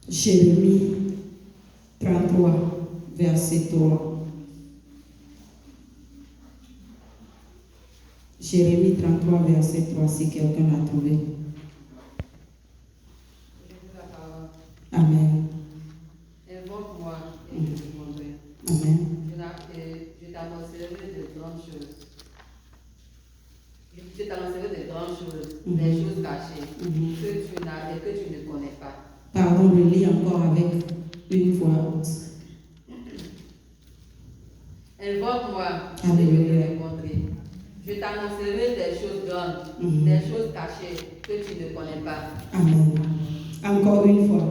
Jérémie 33, verset 3. Jérémie 33, verset 3, si quelqu'un l'a trouvé. Amen. Invoque-moi et je te répondrai. Amen. Je t'annoncerai de grandes choses. Je t'annoncerai de grandes choses, des choses cachées que tu n'as et que tu ne connais pas. Pardon, je lis encore avec une voix haute. Invoque-moi et je te répondrai. Je t'annoncerai des choses grandes, des choses cachées que tu ne connais pas. Amen. Encore une fois.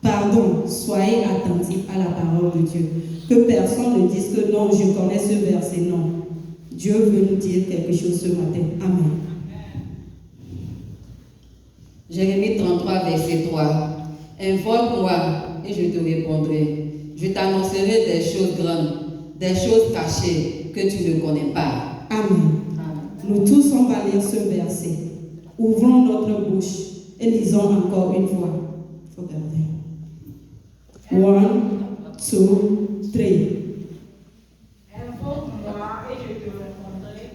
Pardon, soyez attentifs à la parole de Dieu. Que personne ne dise que non, je connais ce verset, non. Dieu veut nous dire quelque chose ce matin. Amen. Jérémie 33, verset 3. Invoque-moi et je te répondrai. Je t'annoncerai des choses grandes, des choses cachées que tu ne connais pas. Amen. Nous tous, on va lire ce verset. Ouvrons notre bouche et lisons encore une fois. Regardez. 1, 2, 3. Invoque-moi et je te répondrai.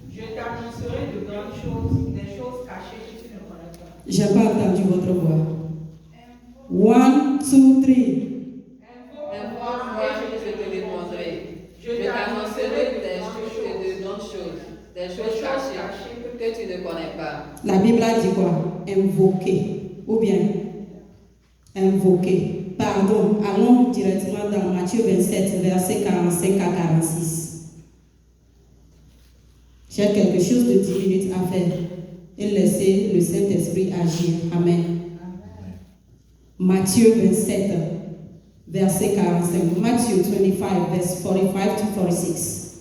Je t'annoncerai de grandes choses, des choses cachées que tu ne connais pas. Je n'ai pas entendu votre voix. 1, 2, 3. Invoque-moi et je te répondrai. Je t'annoncerai de grandes choses, des choses cachées que tu ne connais pas. La Bible a dit quoi? Invoquer. Ou bien invoquer. Pardon, allons directement dans Matthieu 27, verset 45 à 46. J'ai quelque chose de 10 minutes à faire et laisser le Saint-Esprit agir. Amen. Matthieu 27, verset 45. Matthieu 25, verset 45 to 46.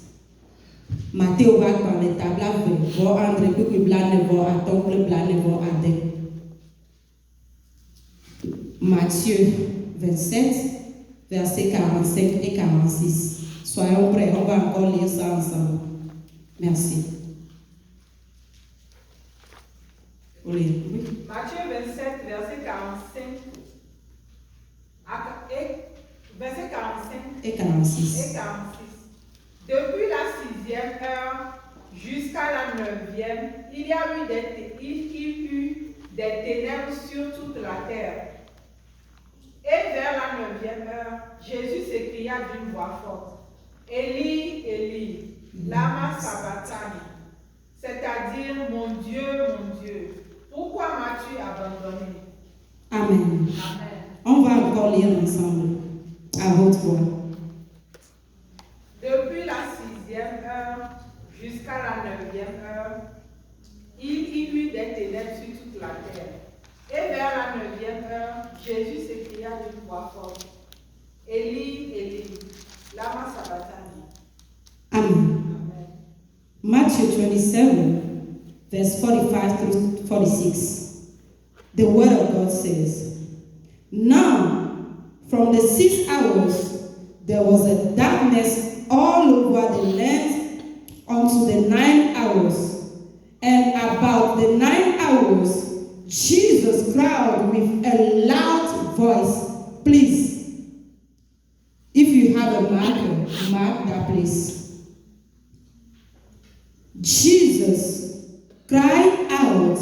Matthieu va dans les tables avec vos André, que blâne vos attentes, le blâne vos adé. Matthieu 27, versets 45 et 46. Soyons prêts, on va encore lire ça ensemble. Merci. Oui. Matthieu 27, verset 45 verset 45 Et 46. et 46. Depuis la 6e heure jusqu'à la 9e, il y a eu des ténèbres sur toute la terre. Et vers la 9e heure, Jésus s'écria d'une voix forte, Élie, Élie, lama sabachthani, c'est-à-dire, mon Dieu, pourquoi m'as-tu abandonné? Amen. Amen. On va encore lire ensemble, à haute voix. Depuis la 6e heure jusqu'à la 9e heure, il y eut des ténèbres sur toute la terre. Et vers la 9e heure, Jésus s'écria d'une voix forte, Élie, Élie, lama sabachthani. Amen. Amen. Matthew 27, verse 45 through 46. The word of God says, Now, from the 6 hours, there was a darkness all over the land unto the 9 hours. And about the 9 hours, Jesus cried with a loud voice. Please, if you have a marker, mark that place. Jesus cried out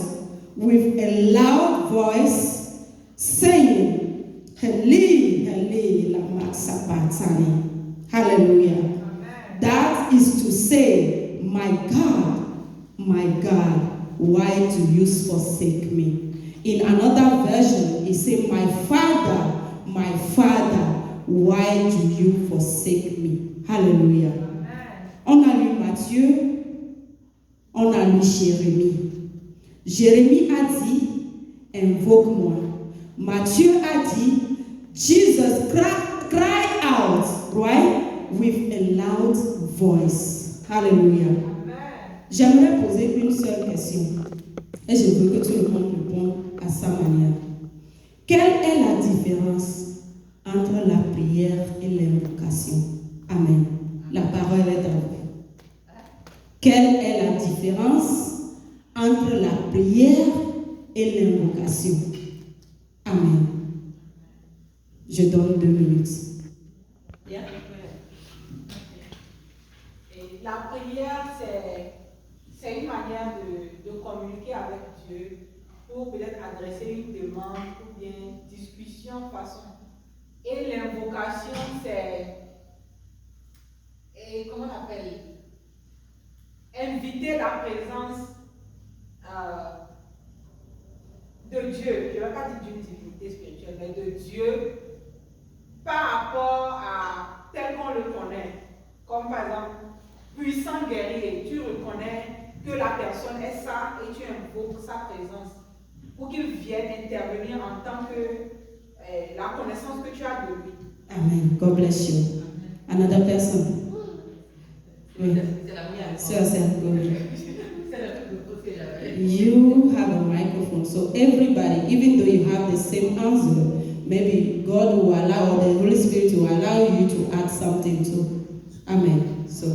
with a loud voice, saying, Eli, Eli, lama sabachthani. Hallelujah. Amen. That is to say, my God, why do you forsake me? In another version, it says, my Father, why do you forsake me? Hallelujah. Amen. On a lu Matthieu, on a lu Jérémie. Jérémie a dit, invoque-moi. Matthieu a dit, Jesus cried out, right, with a loud voice. Hallelujah. Amen. J'aimerais poser une seule question. Et je veux que tout le monde réponde à sa manière. Quelle est la différence entre la prière et l'invocation? Amen. La parole est à vous. Quelle est la différence entre la prière et l'invocation? Amen. Je donne 2 minutes. Bien. Et la prière, c'est une manière de communiquer avec Dieu pour peut-être adresser une demande ou bien discussion façon. Et l'invocation, comment on appelle? Inviter la présence de Dieu. Je ne vais pas dire d'une divinité spirituelle, mais de Dieu par rapport à tel qu'on le connaît. Comme par exemple, puissant guerrier, tu reconnais que la personne est ça et tu invoques sa présence pour qu'il vienne intervenir en tant que la connaissance que tu as de lui. Amen. God bless you. Another person. Oui. Sir, you have a microphone, so everybody, even though you have the same answer, maybe God will allow, or the Holy Spirit will allow you to add something too. Amen. So.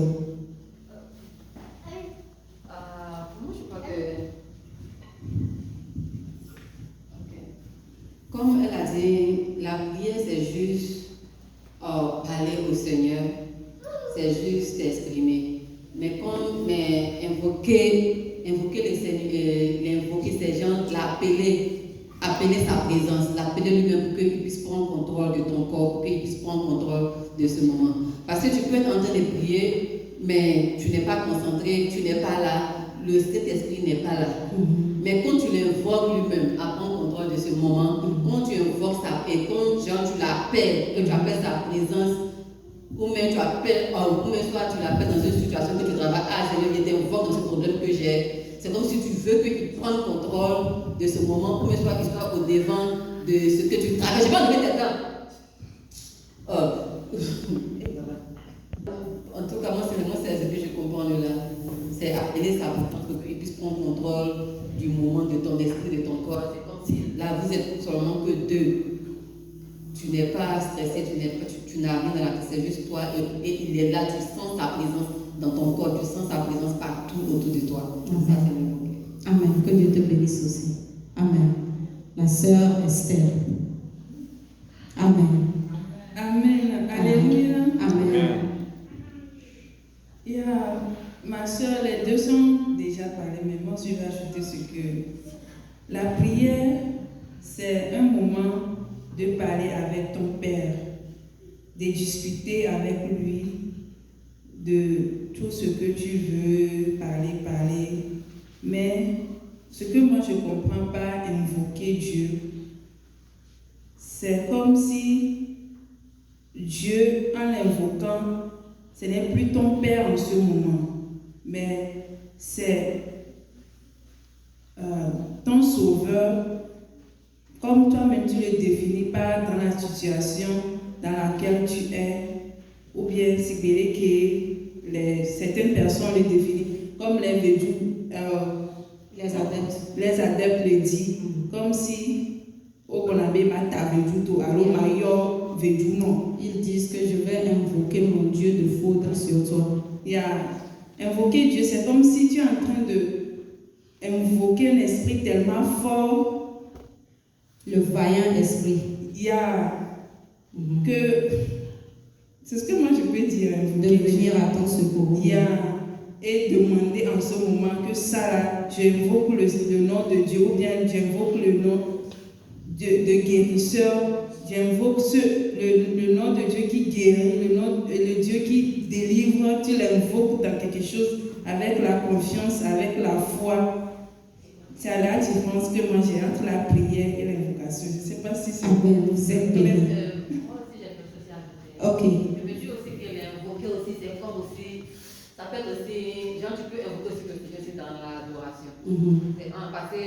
Moi, je crois que. Comme elle a dit, la prière, c'est juste parler au Seigneur, c'est juste exprimer. Mais invoquer le Seigneur, l'invoquer ces gens, appeler sa présence, l'appeler lui-même pour qu'il puisse prendre contrôle de ton corps, pour qu'il puisse prendre contrôle de ce moment. Parce que tu peux être en train de prier, mais tu n'es pas concentré, tu n'es pas là, le Saint-Esprit n'est pas là. Mais quand tu l'invoques lui-même à prendre contrôle de ce moment, quand tu invoques sa paix, quand tu l'appelles, que tu appelles sa présence, ou même tu appelles, ou même soit tu l'appelles dans une situation que tu travailles, Seigneur, je t'invoque dans ce problème que j'ai. C'est comme si tu veux qu'il prenne contrôle de ce moment, ou même soit qu'il soit au devant de ce que tu travailles. Je vais enlever tes dents. En tout cas, moi, c'est ce que je comprends là. C'est appeler sa présence pour qu'il puisse prendre contrôle du moment, de ton esprit, de ton corps. C'est comme si là, vous êtes seulement que deux. Tu n'es pas stressé, tu n'as rien dans la tête, c'est juste toi et il est là, tu sens sa présence dans ton corps, tu sens sa présence partout autour de toi. Ça, c'est le Amen. Que Dieu te bénisse aussi. Amen. La sœur Esther. Amen. Amen. Alléluia. Amen. Ma soeur, les deux sont déjà parlé, mais moi je vais ajouter ce que la prière, c'est un moment de parler avec ton Père, de discuter avec lui de tout ce que tu veux parler. Mais ce que moi je ne comprends pas, invoquer Dieu, c'est comme si Dieu, en l'invoquant, ce n'est plus ton Père en ce moment, mais c'est ton Sauveur, comme toi-même tu le définis pas dans la situation dans laquelle tu es, ou bien c'est que certaines personnes le définissent comme les védous, les adeptes le disent, comme si on avait ma tavedou, alors maillot védou non. Ils disent que je vais invoquer mon Dieu de foudre sur toi. Invoquer Dieu, c'est comme si tu es en train de invoquer un esprit tellement fort. Le vaillant esprit. Que c'est ce que moi je peux dire. De venir à ton secours. Et demander en ce moment que ça là, j'invoque le nom de Dieu, ou bien j'invoque le nom de guérisseur, j'invoque le nom de Dieu qui guérit, le Dieu qui délivre, tu l'invoques dans quelque chose avec la confiance, avec la foi. C'est la différence que moi j'ai entre la prière et l'invocation. Je ne sais pas si c'est clair. Moi aussi j'ai quelque chose à ajouter. Ok. Je me dis aussi que l'invoquer aussi, c'est comme aussi, ça peut être aussi, genre tu peux invoquer aussi le Seigneur aussi dans l'adoration. C'est parce que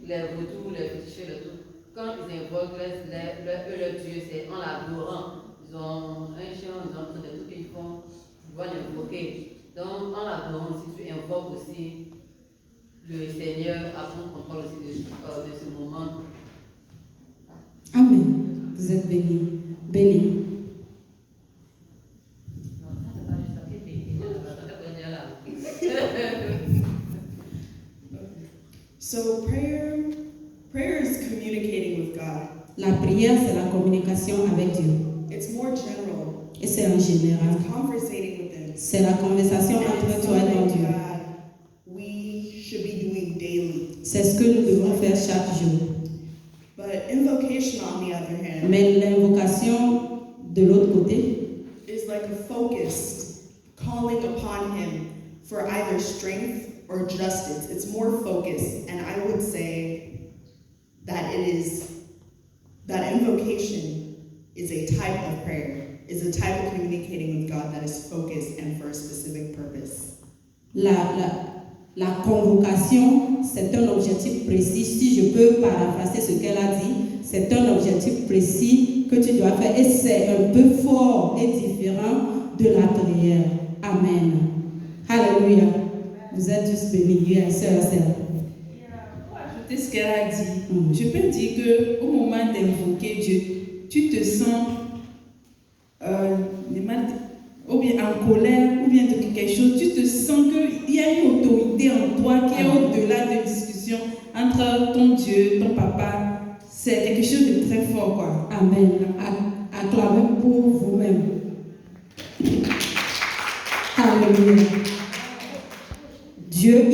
les vaudous, les féticheurs, le tout, quand ils invoquent leur Dieu, c'est en l'adorant. Ils ont un chant, ils ont des trucs qu'ils font, ils vont l'invoquer. Donc en l'adorant aussi, tu invoques aussi le Seigneur à prendre contrôle aussi de ce moment. Amen. Vous êtes bénis. Bénis. So prayer is communicating with God. La prière, c'est la communication avec Dieu. It's more general. Et c'est en général. It's conversating with Him. C'est la conversation And entre it's toi et ton something Dieu. that we should be doing daily. C'est ce que nous devons faire chaque jour. But invocation, on the other hand, Mais l'invocation, de l'autre côté, is like a focused calling upon Him for either strength or justice. It's more focused, and I would say that that invocation is a type of prayer, is a type of communicating with God that is focused and for a specific purpose. la convocation, c'est un objectif précis. Si je peux paraphraser ce qu'elle a dit, c'est un objectif précis que tu dois faire. Et c'est un peu fort et différent de la prière. Amen. Alléluia. Vous êtes tous bénis, sœur. Pour ajouter ce qu'elle a dit, je peux dire qu'au moment d'invoquer Dieu, tu te sens ou bien en colère, ou bien de quelque chose, tu te sens qu'il y a une autorité en toi qui est au-delà de discussion entre ton Dieu, ton papa. C'est quelque chose de très fort, quoi. Amen. Acclamez pour vous-même. Alléluia. Dieu,